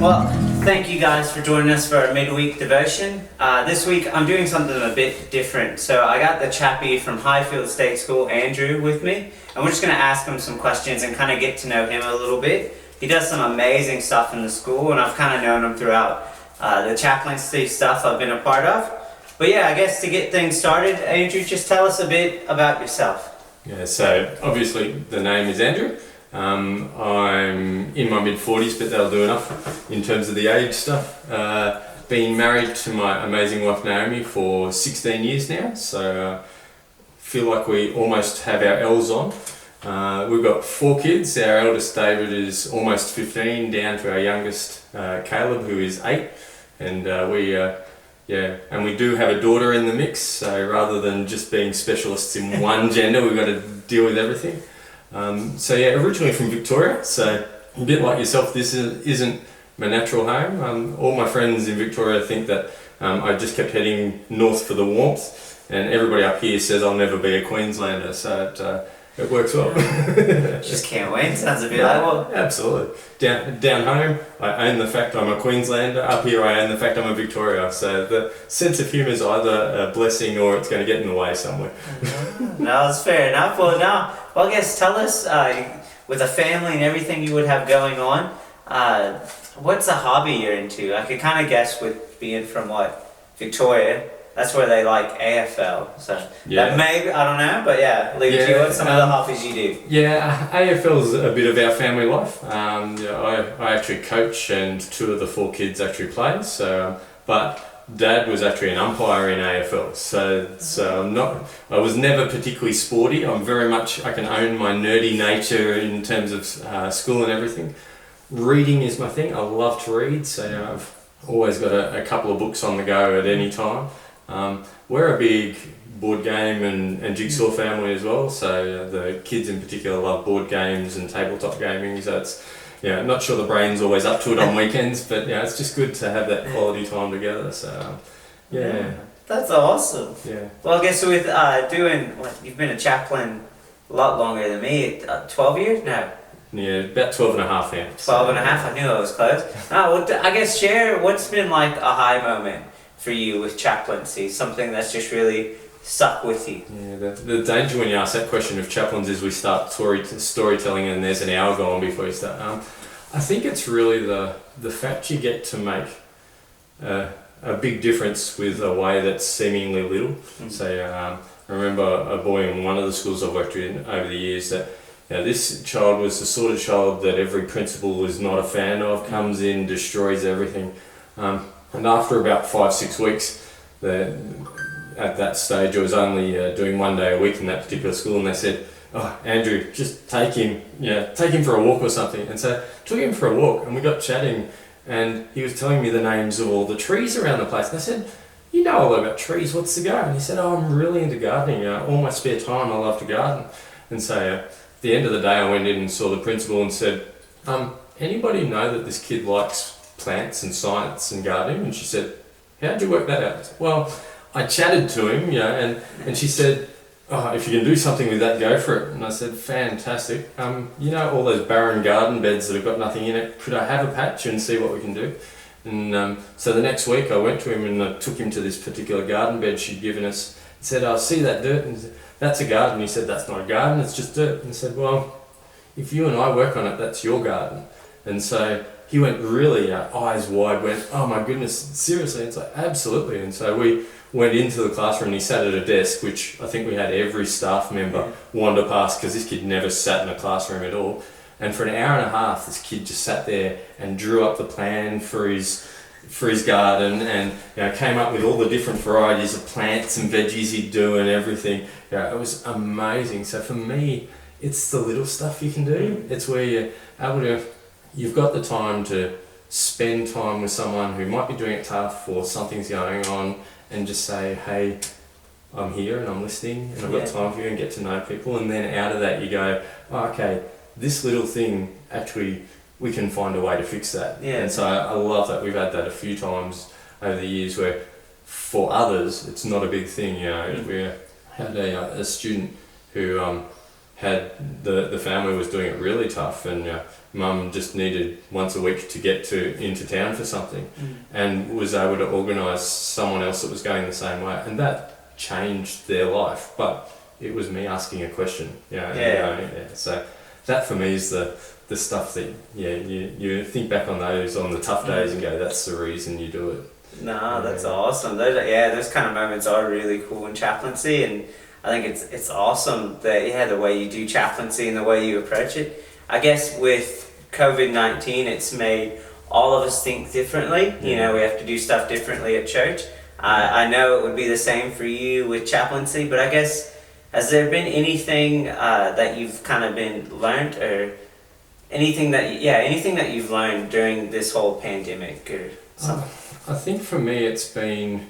Well, thank you guys for joining us for our midweek devotion. This week I'm doing something a bit different. So I got the Chappy from Highfields State School, Andrew, with me. And we're just going to ask him some questions and kind of get to know him a little bit. He does some amazing stuff in the school, and I've kind of known him throughout the chaplaincy stuff I've been a part of. But yeah, I guess to get things started, Andrew, just tell us a bit about yourself. Yeah, so obviously the name is Andrew. I'm in my mid-40s, but that'll do enough in terms of the age stuff. Been married to my amazing wife Naomi for 16 years now, so feel like we almost have our L's on. We've got 4 kids. Our eldest David is almost 15, down to our youngest Caleb, who is 8, and we do have a daughter in the mix, so rather than just being specialists in one gender, we've got to deal with everything. Originally from Victoria, so a bit like yourself, this isn't my natural home. All my friends in Victoria think that I just kept heading north for the warmth, and everybody up here says I'll never be a Queenslander, so it works well. Just can't wait, sounds a bit like well. Absolutely. Down home, I own the fact I'm a Queenslander. Up here, I own the fact I'm a Victoria. So the sense of humour is either a blessing or it's going to get in the way somewhere. No, that's fair enough. Well, I guess tell us, with a family and everything you would have going on, what's a hobby you're into? I could kind of guess with being from Victoria. That's where they like AFL, so that maybe, I don't know, but leave it to you. What's some of the hobbies you do? Yeah, AFL's a bit of our family life. I actually coach, and 2 of the 4 kids actually play. So, but Dad was actually an umpire in AFL, so I was never particularly sporty. I'm very much, I can own my nerdy nature in terms of school and everything. Reading is my thing. I love to read, so I've always got a couple of books on the go at any time. We're a big board game and jigsaw family as well, so the kids in particular love board games and tabletop gaming, so it's, not sure the brain's always up to it on weekends, but it's just good to have that quality time together, so That's awesome. Yeah. Well, I guess with you've been a chaplain a lot longer than me, 12 years now? Yeah, about 12 and a half now. 12 and a half, I knew I was close. I guess share what's been like a high moment for you with chaplaincy, something that's just really stuck with you. Yeah, the danger when you ask that question of chaplains is we start storytelling and there's an hour gone before you start. I think it's really the fact you get to make a big difference with a way that's seemingly little. Mm-hmm. So I remember a boy in one of the schools I've worked in over the years that this child was the sort of child that every principal is not a fan of, comes in, destroys everything. And after about 5-6 weeks, at that stage I was only doing 1 day a week in that particular school, and they said, "Oh, Andrew, just take him for a walk or something." And so I took him for a walk, and we got chatting, and he was telling me the names of all the trees around the place. And I said, "You know a lot about trees, what's the go?" And he said, "Oh, I'm really into gardening. All my spare time I love to garden." And so at the end of the day I went in and saw the principal and said, "Anybody know that this kid likes plants and science and gardening?" And she said, "How'd you work that out?" I said, "Well, I chatted to him, and she said, 'Oh, if you can do something with that, go for it.'" And I said, "Fantastic. All those barren garden beds that have got nothing in it, could I have a patch and see what we can do?" And so the next week I went to him and I took him to this particular garden bed she'd given us and said, "I see that dirt." And he said, "That's a garden." He said, "That's not a garden, it's just dirt." And I said, "Well, if you and I work on it, that's your garden." And so he went really eyes wide, went, "Oh my goodness, seriously?" It's like, "Absolutely." And so we went into the classroom and he sat at a desk, which I think we had every staff member wander past, because this kid never sat in a classroom at all. And for an hour and a half, this kid just sat there and drew up the plan for his garden, and came up with all the different varieties of plants and veggies he'd do and everything. It was amazing. So for me, it's the little stuff you can do. It's where you're able to, you've got the time to spend time with someone who might be doing it tough or something's going on, and just say, "Hey, I'm here and I'm listening and I've got time for you," and get to know people. And then out of that you go, "Oh, okay, this little thing, actually we can find a way to fix that." And so I love that. We've had that a few times over the years where for others it's not a big thing. We had a student who the family was doing it really tough, and mum just needed once a week to get into town for something, and was able to organise someone else that was going the same way, and that changed their life. But it was me asking a question, So that for me is the stuff that you think back on the tough days and go, that's the reason you do it. No, that's awesome. Those kind of moments are really cool in chaplaincy, and I think it's awesome that the way you do chaplaincy and the way you approach it. I guess with COVID-19, it's made all of us think differently. We have to do stuff differently at church. I know it would be the same for you with chaplaincy, but I guess, has there been anything that you've kind of learned, or anything that you've learned during this whole pandemic or something? I think for me it's been,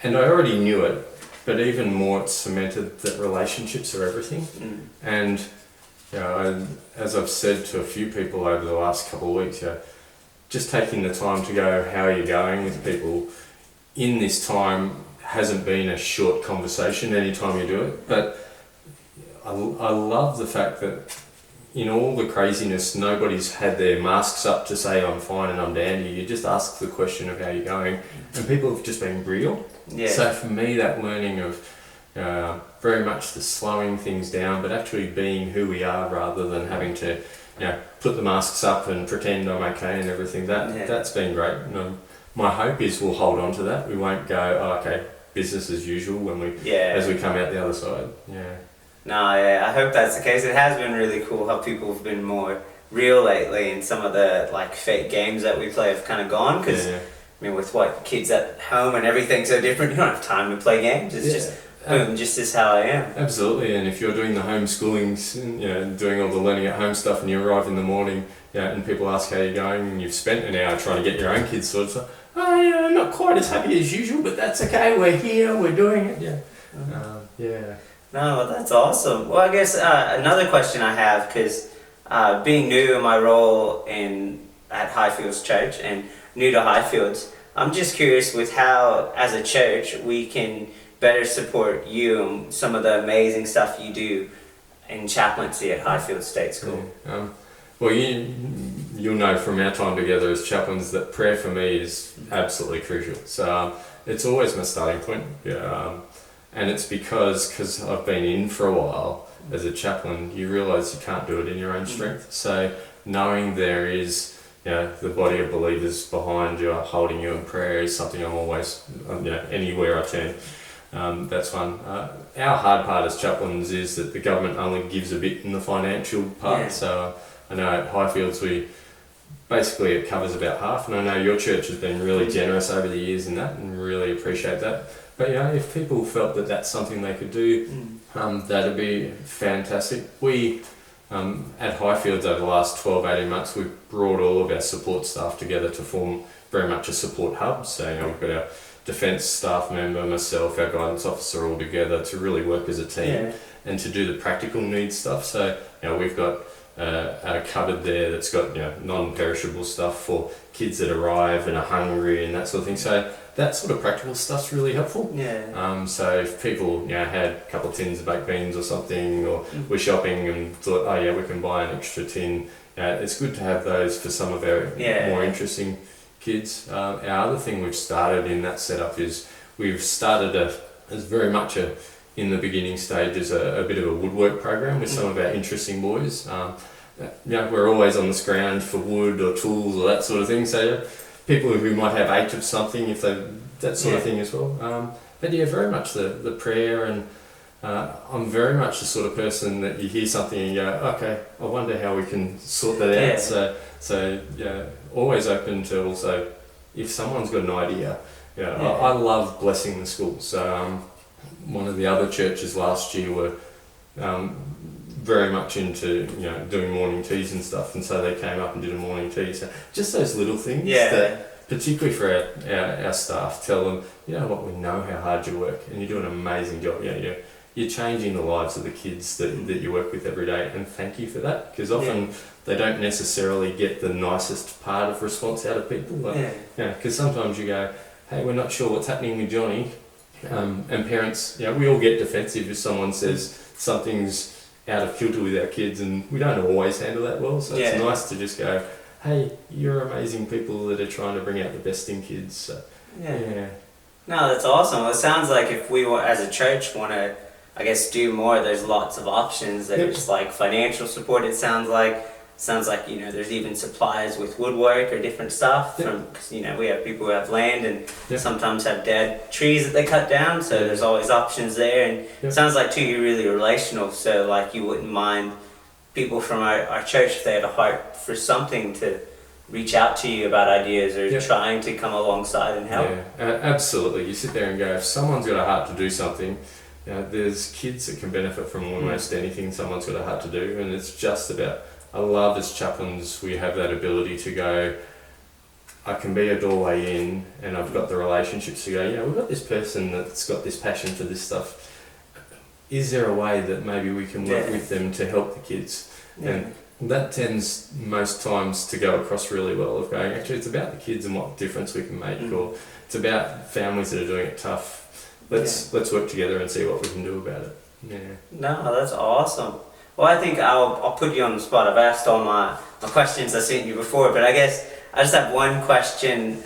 and I already knew it, but even more it's cemented that relationships are everything. And as I've said to a few people over the last couple of weeks, just taking the time to go, how are you going with people in this time hasn't been a short conversation anytime you do it. But I love the fact that in all the craziness, nobody's had their masks up to say I'm fine and I'm dandy. You just ask the question of how you're going, and people have just been real. So for me, that learning of very much the slowing things down, but actually being who we are rather than having to put the masks up and pretend I'm okay and everything, that's been great. My hope is we'll hold on to that. We won't go, business as usual as we come out the other side. I hope that's the case. It has been really cool how people have been more real lately, and some of the fake games that we play have kind of gone, because with kids at home and everything so different, you don't have time to play games. It's just boom, just this how I am. Absolutely. And if you're doing the homeschooling, doing all the learning at home stuff, and you arrive in the morning, and people ask how you're going, and you've spent an hour trying to get your own kids sorted, so not quite as happy as usual, but that's okay. We're here. We're doing it. No, that's awesome. Well, I guess another question I have, because being new in my role at Highfields Church and new to Highfields, I'm just curious with how, as a church, we can better support you and some of the amazing stuff you do in chaplaincy at Highfields State School. Well, you'll know from our time together as chaplains that prayer for me is absolutely crucial. So it's always my starting point. And it's because I've been in for a while as a chaplain, you realise you can't do it in your own strength. So knowing there is the body of believers behind you, holding you in prayer, is something I'm always, anywhere I turn. That's one. Our hard part as chaplains is that the government only gives a bit in the financial part. So I know at Highfields basically it covers about half, and I know your church has been really generous over the years in that, and really appreciate that. But if people felt that that's something they could do, that'd be fantastic. We at Highfields over the last 12-18 months, we've brought all of our support staff together to form very much a support hub. So we've got our defence staff member, myself, our guidance officer all together to really work as a team and to do the practical needs stuff. So we've got a cupboard there that's got non-perishable stuff for kids that arrive and are hungry and that sort of thing. So that sort of practical stuff's really helpful. So if people had a couple of tins of baked beans or something, or we're shopping and thought, we can buy an extra tin, it's good to have those for some of our more interesting kids. Our other thing we've started in that setup is we've started as very much in the beginning stage as a bit of a woodwork program with some of our interesting boys. We're always on the scrounge for wood or tools or that sort of thing. So people who might have 8 of something, if they that sort of thing as well. But very much the prayer, and I'm very much the sort of person that you hear something and you go, okay, I wonder how we can sort that out. So always open to also, if someone's got an idea. I love blessing the schools. One of the other churches last year were very much into doing morning teas and stuff, and so they came up and did a morning tea. So just those little things that, particularly for our staff, tell them, what, we know how hard you work and you do an amazing job. You're changing the lives of the kids that you work with every day, and thank you for that, because often they don't necessarily get the nicest part of response out of people. Because sometimes you go, hey, we're not sure what's happening with Johnny. And parents, we all get defensive if someone says something's out of kilter with our kids, and we don't always handle that well. So it's nice to just go, hey, you're amazing people that are trying to bring out the best in kids. So, yeah. No, that's awesome. Well, it sounds like if we as a church want to, I guess, do more, there's lots of options. There's like financial support. It sounds like there's even supplies with woodwork or different stuff from, cause, we have people who have land and sometimes have dead trees that they cut down. So there's always options there. And it sounds like too, you're really relational. So like you wouldn't mind people from our church, if they had a heart for something, to reach out to you about ideas or trying to come alongside and help. Absolutely. You sit there and go, if someone's got a heart to do something, there's kids that can benefit from almost anything someone's got a heart to do. And it's just about, I love as chaplains we have that ability to go, I can be a doorway in, and I've got the relationships to go, we've got this person that's got this passion for this stuff. Is there a way that maybe we can work with them to help the kids? And that tends most times to go across really well, of going, actually it's about the kids and what difference we can make, or it's about families that are doing it tough. Let's work together and see what we can do about it. No, that's awesome. Well, I think I'll put you on the spot. I've asked all my questions I sent you before, but I guess I just have one question.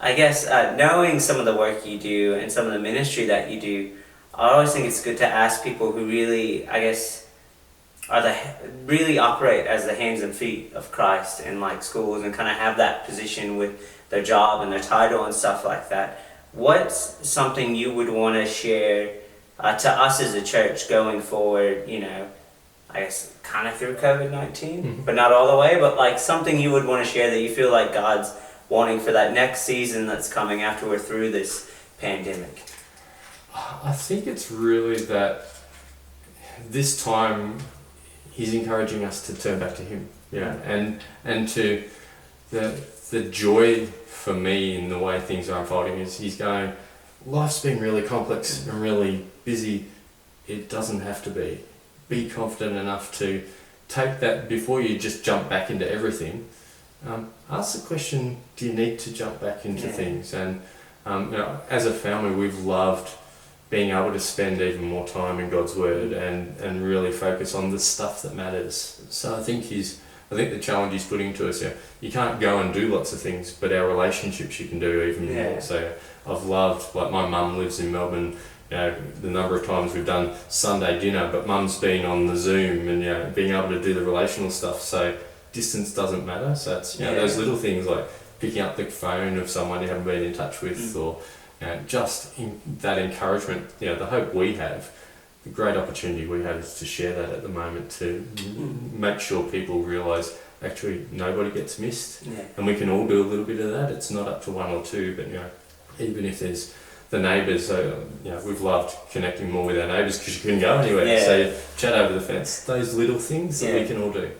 Knowing some of the work you do and some of the ministry that you do, I always think it's good to ask people who really, really operate as the hands and feet of Christ in like schools and kind of have that position with their job and their title and stuff like that. What's something you would want to share to us as a church going forward, kind of through COVID-19, but not all the way, but like something you would want to share that you feel like God's wanting for that next season that's coming after we're through this pandemic? I think it's really that this time He's encouraging us to turn back to Him, and to the joy for me in the way things are unfolding is He's going, life's been really complex and really busy. It doesn't have to be. Be confident enough to take that before you just jump back into everything. Ask the question, do you need to jump back into things? And as a family, we've loved being able to spend even more time in God's Word and really focus on the stuff that matters. So I think the challenge He's putting to us, you can't go and do lots of things, but our relationships you can do even more. So I've loved, like my mum lives in Melbourne, the number of times we've done Sunday dinner, but mum's been on the Zoom and being able to do the relational stuff. So distance doesn't matter. So it's those little things like picking up the phone of someone you haven't been in touch with, or just that encouragement. The hope we have, the great opportunity we have is to share that at the moment, to make sure people realise actually nobody gets missed, and we can all do a little bit of that. It's not up to one or two, but even if there's the neighbours, we've loved connecting more with our neighbours because you couldn't go anywhere, so you chat over the fence. Those little things that we can all do.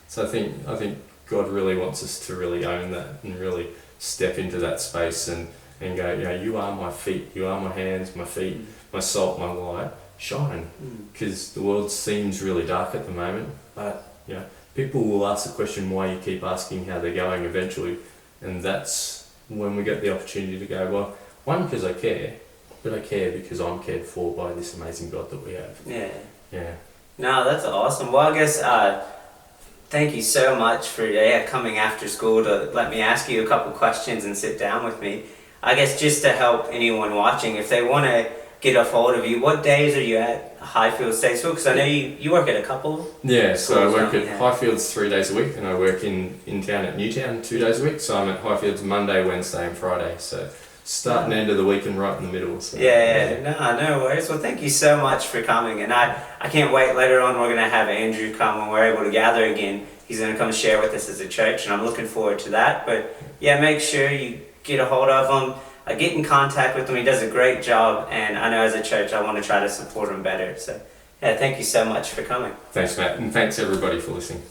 So I think God really wants us to really own that and really step into that space and go, you are my feet, you are my hands, my feet, my salt, my light. Shine, because the world seems really dark at the moment, but people will ask the question why you keep asking how they're going eventually, and that's when we get the opportunity to go, well, one, because I care, but I care because I'm cared for by this amazing God that we have. No, that's awesome. Well, I guess thank you so much for coming after school to let me ask you a couple questions and sit down with me. I guess just to help anyone watching, if they want to get a hold of you, what days are you at Highfields State School? Because I know you work at a couple. So I work at Highfields 3 days a week, and I work in town at Newtown 2 days a week. So I'm at Highfields Monday, Wednesday and Friday. So start and end of the week and right in the middle. So, no worries. Well, thank you so much for coming, and I can't wait. Later on we're going to have Andrew come when we're able to gather again. He's going to come share with us as a church, and I'm looking forward to that. But make sure you get a hold of him. Get in contact with him. He does a great job, and I know as a church I want to try to support him better. So thank you so much for coming. Thanks, Matt, and thanks everybody for listening.